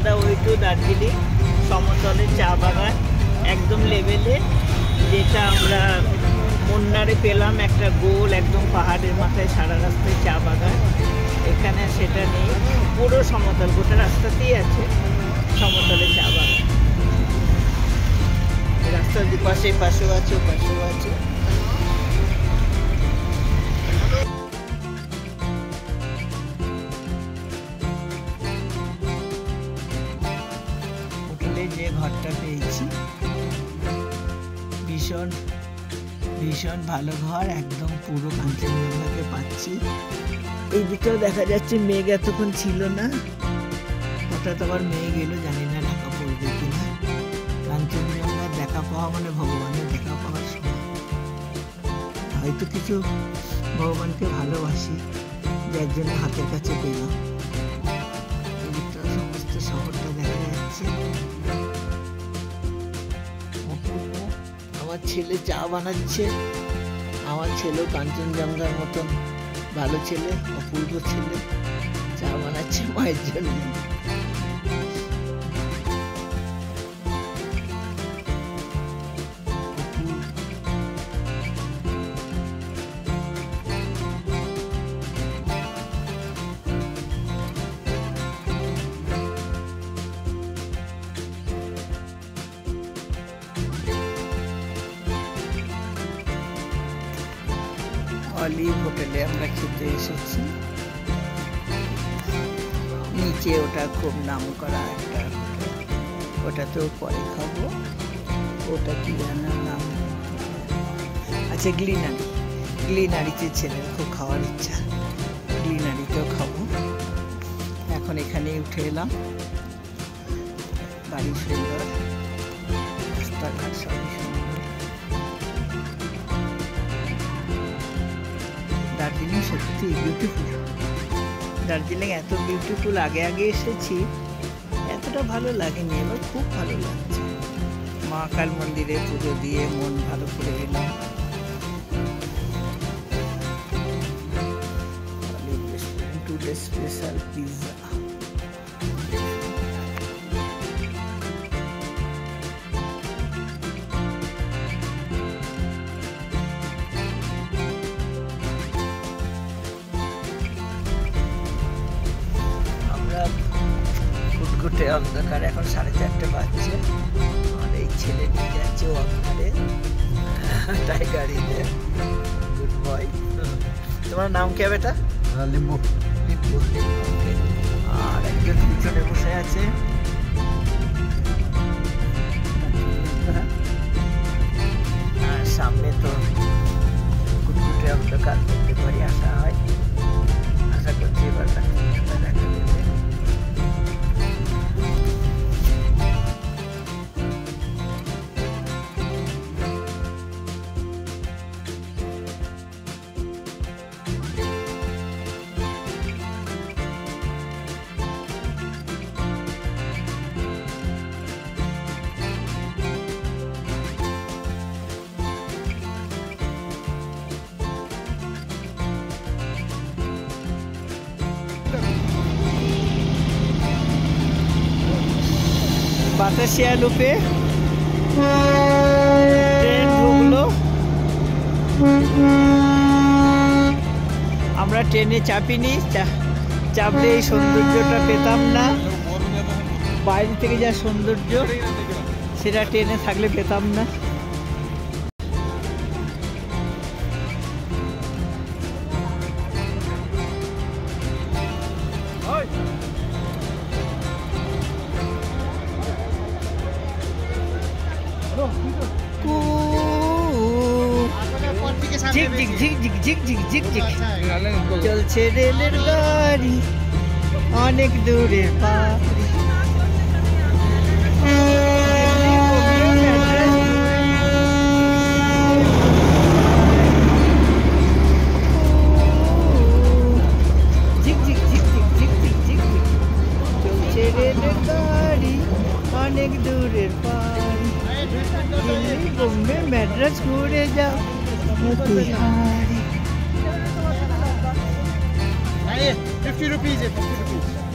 The way to Darjeeling, সমতলের চা বাগান একদম লেভেলে, যেটা আমরা মুন্নারে পেলাম একটা গোল একদম পাহাড়ের মাথায় সারা রাস্তায় চা বাগান। এখানে সেটা নেই, পুরো সমতল, গোটা রাস্তাতেই আছে সমতলে চা বাগান। রাস্তার দুপাশে পাশেও আছে, পাশেও আছে। হোটেলে যে ঘরটা পেয়েছি ভীষণ ভীষণ ভালো ঘর, একদম পুরো কাঞ্চনজঙ্ঘাকে পাচ্ছি। এই দিকেও দেখা যাচ্ছে মেঘ এতক্ষণ ছিল না, হঠাৎ আবার মেঘ এলো, জানি না ঢাকা পড়বে কিনা। কাঞ্চনজঙ্ঘার দেখা পাওয়া মানে ভগবানের দেখা পাওয়ার সময়। হয়তো কিছু ভগবানকে ভালোবাসি যার জন্য হাতের কাছে পেলাম। এদিকটা সমস্ত শহরটা দেখা যাচ্ছে। আমার ছেলে চা বানাচ্ছে, আমার ছেলেও কাঞ্চনজঙ্ঘার মতন ভালো ছেলে, অপূর্ব ছেলে, চা বানাচ্ছে মায়ের জন্য। অলিভ হোটেলে আমরা খেতে এসেছি, নিচে ওটা খুব নাম করা একটা, ওটাতেও পরে খাবো। ওটা কি জানার নাম আচ্ছা, গ্লিনারি। গ্লিনারিতে ছেলের খুব খাওয়ার ইচ্ছা, গ্লিনারিতেও খাবো। এখন এখানে উঠে এলাম। বাড়ি সুন্দর, রাস্তাঘাট সবই সুন্দর। দার্জিলিং সত্যি বিউটিফুল। দার্জিলিং এত বিউটিফুল, আগে আগে এসেছি এতটা ভালো লাগেনি, এবার খুব ভালো লাগছে। মহাকাল মন্দিরে পুজো দিয়ে মন ভালো করে এলাম। Today special pizza. ঘুটঘুটে অন্ধকার, এখন 4:30 বাজছে। আমার এই ছেলে নিয়ে যাচ্ছে ওয়াকারে, টাইগারিতে। Good boy. তোমার নাম কে বেটা? লিম্বু। লিম্বু। আর একজন পিছনে বসে আছে। আর সামনে তো ঘুটঘুটে অন্ধকার, করতে পারি আসা হয়। আশা করছি এবার দেখা দেবে। বাতাসিয়া লুপে ট্রেন ঢুকলো। আমরা ট্রেনে চাপিনি, চাপলে এই সৌন্দর্যটা পেতাম না। বাইরে থেকে যা সৌন্দর্য সেটা ট্রেনে থাকলে পেতাম না। চলছে রেলের গাড়ি অনেক দূরের পাড়ি। চলছে রেলের গাড়ি অনেক দূরের পাড়ি। দিল্লি বোম্বে ম্যাড্রাস ঘুরে যাও मोतिहारी। 50 rupees है, 50 rupees।